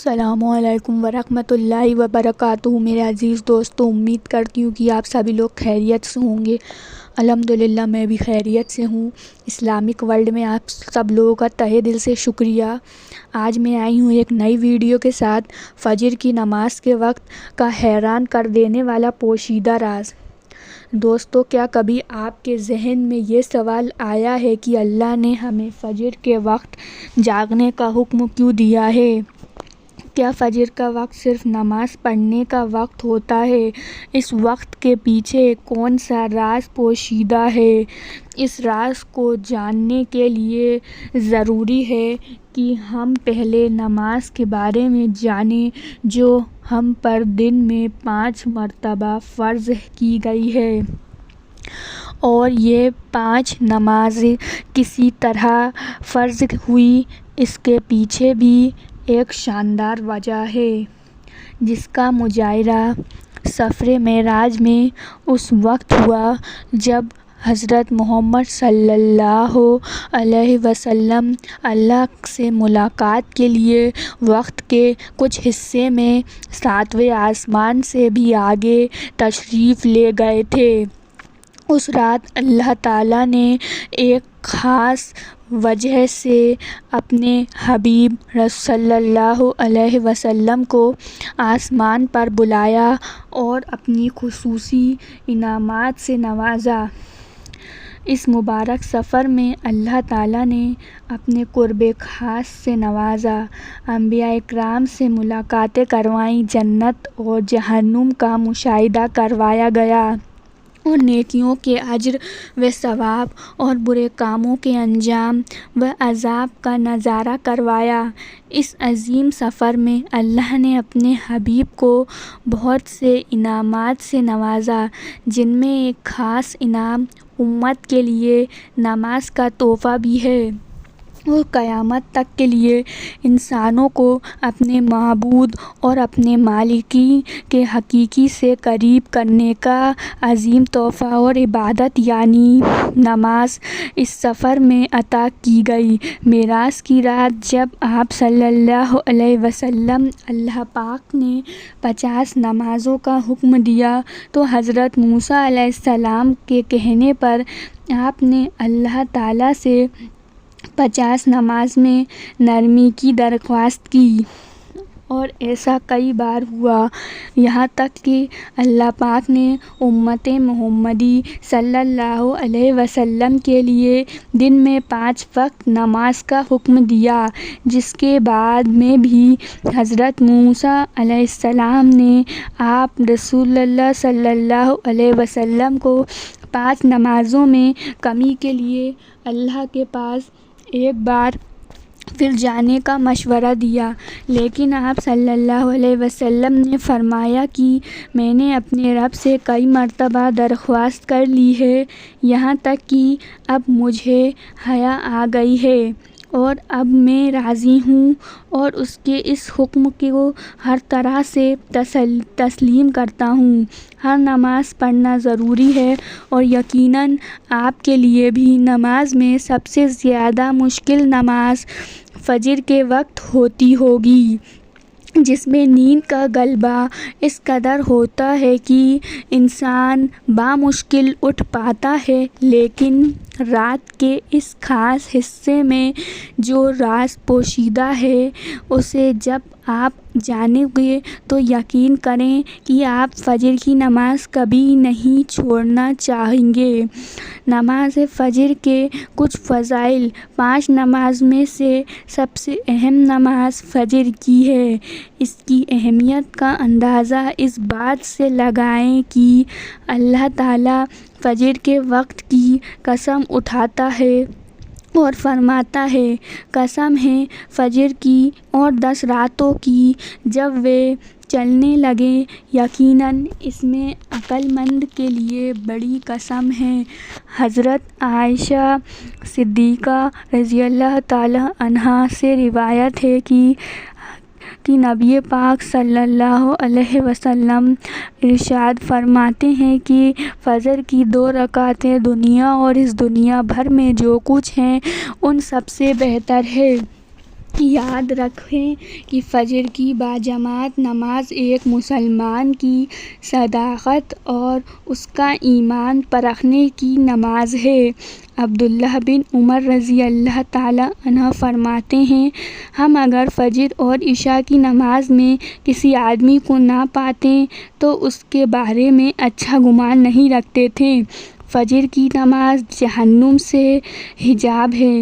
السلام علیکم ورحمۃ اللہ وبرکاتہ۔ میرے عزیز دوستو، امید کرتی ہوں کہ آپ سبھی لوگ خیریت سے ہوں گے۔ الحمدللہ میں بھی خیریت سے ہوں۔ اسلامک ورلڈ میں آپ سب لوگوں کا تہہ دل سے شکریہ۔ آج میں آئی ہوں ایک نئی ویڈیو کے ساتھ، فجر کی نماز کے وقت کا حیران کر دینے والا پوشیدہ راز۔ دوستو، کیا کبھی آپ کے ذہن میں یہ سوال آیا ہے کہ اللہ نے ہمیں فجر کے وقت جاگنے کا حکم کیوں دیا ہے؟ کیا فجر کا وقت صرف نماز پڑھنے کا وقت ہوتا ہے؟ اس وقت کے پیچھے کون سا راز پوشیدہ ہے؟ اس راز کو جاننے کے لیے ضروری ہے کہ ہم پہلے نماز کے بارے میں جانیں، جو ہم پر دن میں 5 مرتبہ فرض کی گئی ہے۔ اور یہ 5 نمازیں کسی طرح فرض ہوئی، اس کے پیچھے بھی ایک شاندار وجہ ہے، جس کا مظاہرہ سفرِ معراج میں اس وقت ہوا جب حضرت محمد صلی اللہ علیہ وسلم اللہ سے ملاقات کے لیے وقت کے کچھ حصے میں 7ویں آسمان سے بھی آگے تشریف لے گئے تھے۔ اس رات اللہ تعالیٰ نے ایک خاص وجہ سے اپنے حبیب صلی اللہ علیہ وسلم کو آسمان پر بلایا اور اپنی خصوصی انعامات سے نوازا۔ اس مبارک سفر میں اللہ تعالیٰ نے اپنے قربِ خاص سے نوازا، انبیاء کرام سے ملاقاتیں کروائیں، جنت اور جہنم کا مشاہدہ کروایا گیا اور نیکیوں کے اجر و ثواب اور برے کاموں کے انجام و عذاب کا نظارہ کروایا۔ اس عظیم سفر میں اللہ نے اپنے حبیب کو بہت سے انعامات سے نوازا، جن میں ایک خاص انعام امت کے لیے نماز کا تحفہ بھی ہے اور قیامت تک کے لیے انسانوں کو اپنے معبود اور اپنے مالک کے حقیقی سے قریب کرنے کا عظیم تحفہ اور عبادت یعنی نماز اس سفر میں عطا کی گئی۔ معراج کی رات جب آپ صلی اللہ علیہ وسلم اللہ پاک نے 50 نمازوں کا حکم دیا تو حضرت موسیٰ علیہ السلام کے کہنے پر آپ نے اللہ تعالیٰ سے 50 نماز میں نرمی کی درخواست کی، اور ایسا کئی بار ہوا، یہاں تک کہ اللہ پاک نے امت محمدی صلی اللہ علیہ وسلم کے لیے دن میں 5 وقت نماز کا حکم دیا، جس کے بعد میں بھی حضرت موسیٰ علیہ السلام نے آپ رسول اللہ صلی اللہ علیہ وسلم کو 5 نمازوں میں کمی کے لیے اللہ کے پاس ایک بار پھر جانے کا مشورہ دیا، لیکن آپ صلی اللہ علیہ وسلم نے فرمایا کہ میں نے اپنے رب سے کئی مرتبہ درخواست کر لی ہے، یہاں تک کہ اب مجھے حیا آ گئی ہے اور اب میں راضی ہوں اور اس کے اس حکم کو ہر طرح سے تسلیم کرتا ہوں۔ ہر نماز پڑھنا ضروری ہے اور یقیناً آپ کے لیے بھی نماز میں سب سے زیادہ مشکل نماز فجر کے وقت ہوتی ہوگی، جس میں نیند کا غلبہ اس قدر ہوتا ہے کہ انسان بامشکل اٹھ پاتا ہے، لیکن رات کے اس خاص حصے میں جو راز پوشیدہ ہے، اسے جب آپ جانیں گے تو یقین کریں کہ آپ فجر کی نماز کبھی نہیں چھوڑنا چاہیں گے۔ نماز فجر کے کچھ فضائل۔ 5 نماز میں سے سب سے اہم نماز فجر کی ہے۔ اس کی اہمیت کا اندازہ اس بات سے لگائیں کہ اللہ تعالیٰ فجر کے وقت کی قسم اٹھاتا ہے اور فرماتا ہے، قسم ہے فجر کی اور 10 راتوں کی جب وہ چلنے لگیں، یقیناً اس میں عقل مند کے لیے بڑی قسم ہے۔ حضرت عائشہ صدیقہ رضی اللہ تعالیٰ عنہا سے روایت ہے کہ نبی پاک صلی اللہ علیہ وسلم ارشاد فرماتے ہیں کہ فجر کی 2 رکعتیں دنیا اور اس دنیا بھر میں جو کچھ ہے ان سب سے بہتر ہے۔ یاد رکھیں کہ فجر کی باجماعت نماز ایک مسلمان کی صداقت اور اس کا ایمان پرکھنے کی نماز ہے۔ عبداللہ بن عمر رضی اللہ تعالیٰ عنہ فرماتے ہیں، ہم اگر فجر اور عشاء کی نماز میں کسی آدمی کو نہ پاتے تو اس کے بارے میں اچھا گمان نہیں رکھتے تھے۔ فجر کی نماز جہنم سے حجاب ہے۔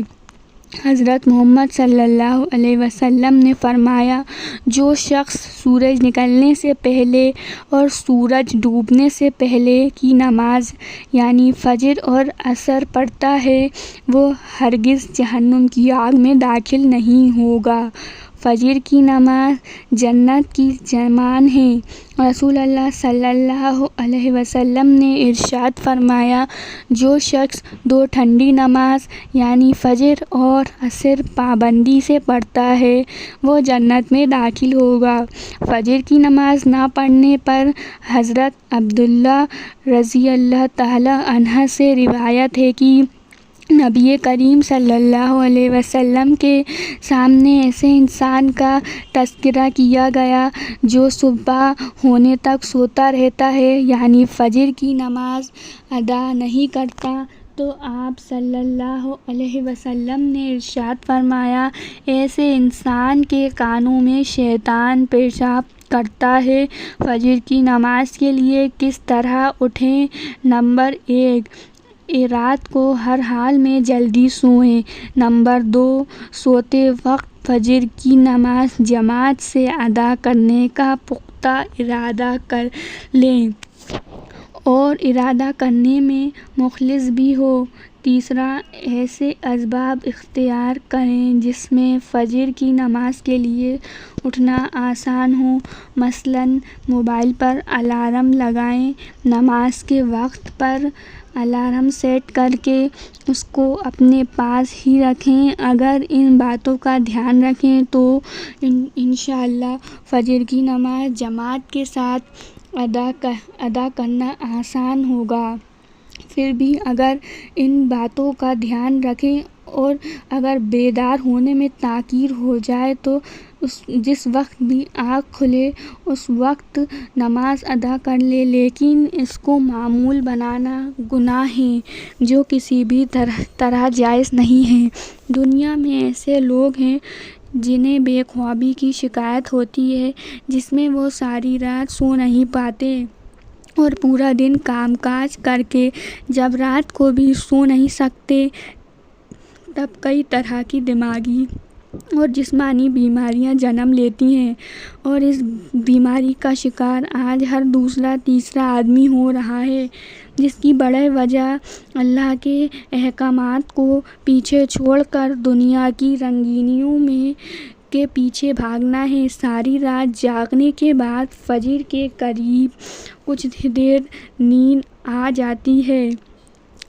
حضرت محمد صلی اللہ علیہ وسلم نے فرمایا، جو شخص سورج نکلنے سے پہلے اور سورج ڈوبنے سے پہلے کی نماز یعنی فجر اور عصر پڑھتا ہے وہ ہرگز جہنم کی آگ میں داخل نہیں ہوگا۔ فجر کی نماز جنت کی ضمان ہے۔ رسول اللہ صلی اللہ علیہ وسلم نے ارشاد فرمایا، جو شخص دو ٹھنڈی نماز یعنی فجر اور عصر پابندی سے پڑھتا ہے وہ جنت میں داخل ہوگا۔ فجر کی نماز نہ پڑھنے پر حضرت عبداللہ رضی اللہ تعالی عنہ سے روایت ہے کہ نبی کریم صلی اللہ علیہ وسلم کے سامنے ایسے انسان کا تذکرہ کیا گیا جو صبح ہونے تک سوتا رہتا ہے یعنی فجر کی نماز ادا نہیں کرتا، تو آپ صلی اللہ علیہ وسلم نے ارشاد فرمایا، ایسے انسان کے کانوں میں شیطان پیشاب کرتا ہے۔ فجر کی نماز کے لیے کس طرح اٹھیں؟ نمبر 1، رات کو ہر حال میں جلدی سوئیں۔ نمبر 2، سوتے وقت فجر کی نماز جماعت سے ادا کرنے کا پختہ ارادہ کر لیں اور ارادہ کرنے میں مخلص بھی ہو۔ تیسرا، ایسے اسباب اختیار کریں جس میں فجر کی نماز کے لیے اٹھنا آسان ہو، مثلاً موبائل پر الارم لگائیں، نماز کے وقت پر الارم سیٹ کر کے اس کو اپنے پاس ہی رکھیں۔ اگر ان باتوں کا دھیان رکھیں تو انشاءاللہ فجر کی نماز جماعت کے ساتھ ادا کرنا آسان ہوگا۔ پھر بھی اگر ان باتوں کا دھیان رکھیں اور اگر بیدار ہونے میں تاخیر ہو جائے تو جس وقت بھی آنکھ کھلے اس وقت نماز ادا کر لیں، لیکن اس کو معمول بنانا گناہ ہے جو کسی بھی طرح جائز نہیں ہے۔ دنیا میں ایسے لوگ ہیں جنہیں بے خوابی کی شکایت ہوتی ہے، جس میں وہ ساری رات سو نہیں پاتے اور پورا دن کام کاج کر کے جب رات کو بھی سو نہیں سکتے تب کئی طرح کی دماغی اور جسمانی بیماریاں جنم لیتی ہیں، اور اس بیماری کا شکار آج ہر دوسرا تیسرا آدمی ہو رہا ہے، جس کی بڑی وجہ اللہ کے احکامات کو پیچھے چھوڑ کر دنیا کی رنگینیوں کے پیچھے بھاگنا ہے۔ ساری رات جاگنے کے بعد فجر کے قریب کچھ دیر نیند آ جاتی ہے،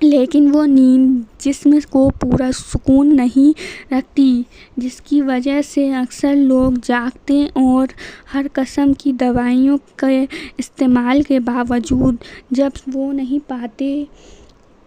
لیکن وہ نیند جسم کو پورا سکون نہیں رکھتی، جس کی وجہ سے اکثر لوگ جاگتے اور ہر قسم کی دوائیوں کے استعمال کے باوجود جب سو نہیں پاتے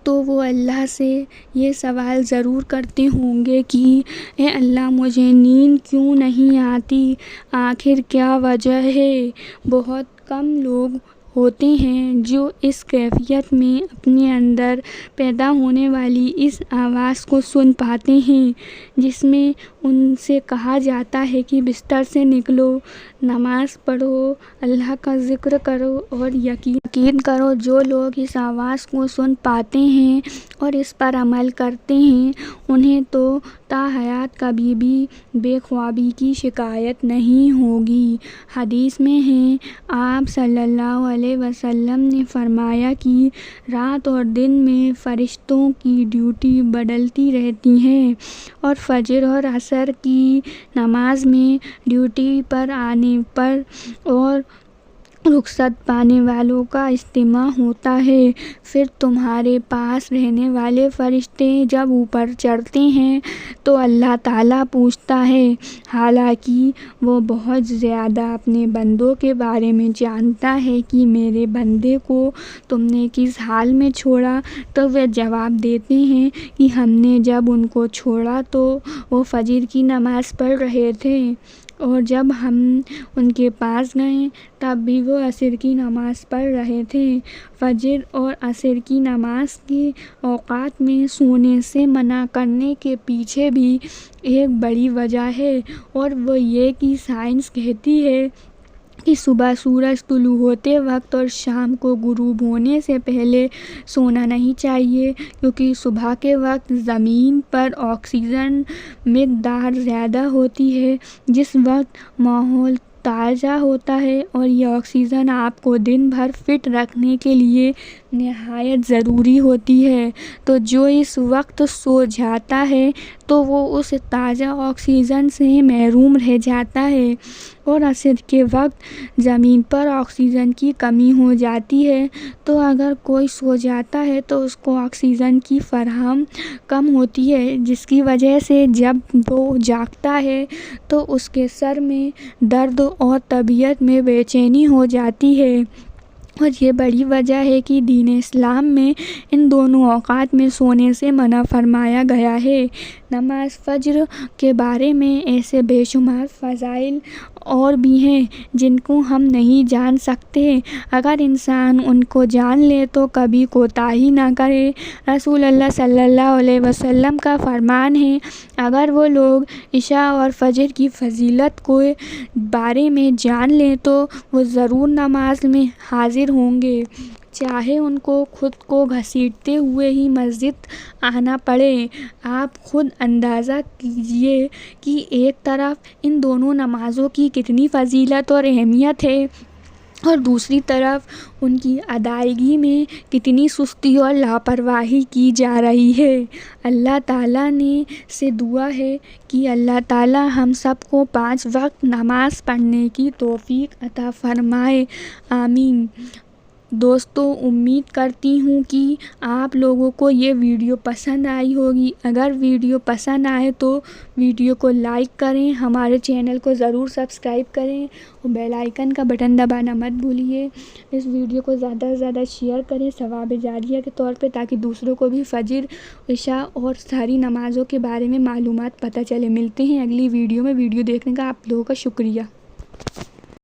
تو وہ اللہ سے یہ سوال ضرور کرتے ہوں گے کہ اے اللہ مجھے نیند کیوں نہیں آتی، آخر کیا وجہ ہے؟ بہت کم لوگ ہوتے ہیں جو اس کیفیت میں اپنے اندر پیدا ہونے والی اس آواز کو سن پاتے ہیں جس میں ان سے کہا جاتا ہے کہ بستر سے نکلو، نماز پڑھو، اللہ کا ذکر کرو اور یقین کرو۔ جو لوگ اس آواز کو سن پاتے ہیں اور اس پر عمل کرتے ہیں انہیں تو تا حیات کبھی بھی بے خوابی کی شکایت نہیں ہوگی۔ حدیث میں ہے، آپ صلی اللہ علیہ وسلم نے فرمایا کہ رات اور دن میں فرشتوں کی ڈیوٹی بدلتی رہتی ہے اور فجر اور عصر کی نماز میں ڈیوٹی پر آنے پر اور رخصت پانے والوں کا اجتماع ہوتا ہے۔ پھر تمہارے پاس رہنے والے فرشتے جب اوپر چڑھتے ہیں تو اللہ تعالیٰ پوچھتا ہے، حالانکہ وہ بہت زیادہ اپنے بندوں کے بارے میں جانتا ہے کہ میرے بندے کو تم نے کس حال میں چھوڑا، تو وہ جواب دیتے ہیں کہ ہم نے جب ان کو چھوڑا تو وہ فجر کی نماز پڑھ رہے تھے، اور جب ہم ان کے پاس گئے تب بھی وہ عصر کی نماز پڑھ رہے تھے۔ فجر اور عصر کی نماز کے اوقات میں سونے سے منع کرنے کے پیچھے بھی ایک بڑی وجہ ہے، اور وہ یہ کہ سائنس کہتی ہے کہ صبح سورج طلوع ہوتے وقت اور شام کو غروب ہونے سے پہلے سونا نہیں چاہیے، کیونکہ صبح کے وقت زمین پر آکسیجن مقدار زیادہ ہوتی ہے، جس وقت ماحول تازہ ہوتا ہے، اور یہ آکسیجن آپ کو دن بھر فٹ رکھنے کے لیے نہایت ضروری ہوتی ہے۔ تو جو اس وقت سو جاتا ہے تو وہ اس تازہ آکسیجن سے محروم رہ جاتا ہے، اور عصر کے وقت زمین پر آکسیجن کی کمی ہو جاتی ہے، تو اگر کوئی سو جاتا ہے تو اس کو آکسیجن کی فراہم کم ہوتی ہے، جس کی وجہ سے جب وہ جاگتا ہے تو اس کے سر میں درد اور طبیعت میں بے چینی ہو جاتی ہے۔ اور یہ بڑی وجہ ہے کہ دین اسلام میں ان دونوں اوقات میں سونے سے منع فرمایا گیا ہے۔ نماز فجر کے بارے میں ایسے بے شمار فضائل اور بھی ہیں جن کو ہم نہیں جان سکتے، اگر انسان ان کو جان لے تو کبھی کوتاہی نہ کرے۔ رسول اللہ صلی اللہ علیہ وسلم کا فرمان ہے، اگر وہ لوگ عشاء اور فجر کی فضیلت کے بارے میں جان لیں تو وہ ضرور نماز میں حاضر ہوں گے، چاہے ان کو خود کو گھسیٹتے ہوئے ہی مسجد آنا پڑے۔ آپ خود اندازہ کیجئے کہ ایک طرف ان دونوں نمازوں کی کتنی فضیلت اور اہمیت ہے، اور دوسری طرف ان کی ادائیگی میں کتنی سستی اور لاپرواہی کی جا رہی ہے۔ اللہ تعالیٰ سے دعا ہے کہ اللہ تعالیٰ ہم سب کو 5 وقت نماز پڑھنے کی توفیق عطا فرمائے، آمین۔ دوستو، امید کرتی ہوں کہ آپ لوگوں کو یہ ویڈیو پسند آئی ہوگی۔ اگر ویڈیو پسند آئے تو ویڈیو کو لائک کریں، ہمارے چینل کو ضرور سبسکرائب کریں، اور بیل آئیکن کا بٹن دبانا مت بھولیے۔ اس ویڈیو کو زیادہ سے زیادہ شیئر کریں ثواب جاریہ کے طور پہ، تاکہ دوسروں کو بھی فجر، عشاء اور ساری نمازوں کے بارے میں معلومات پتہ چلے۔ ملتے ہیں اگلی ویڈیو میں۔ ویڈیو دیکھنے کا آپ لوگوں کا شکریہ۔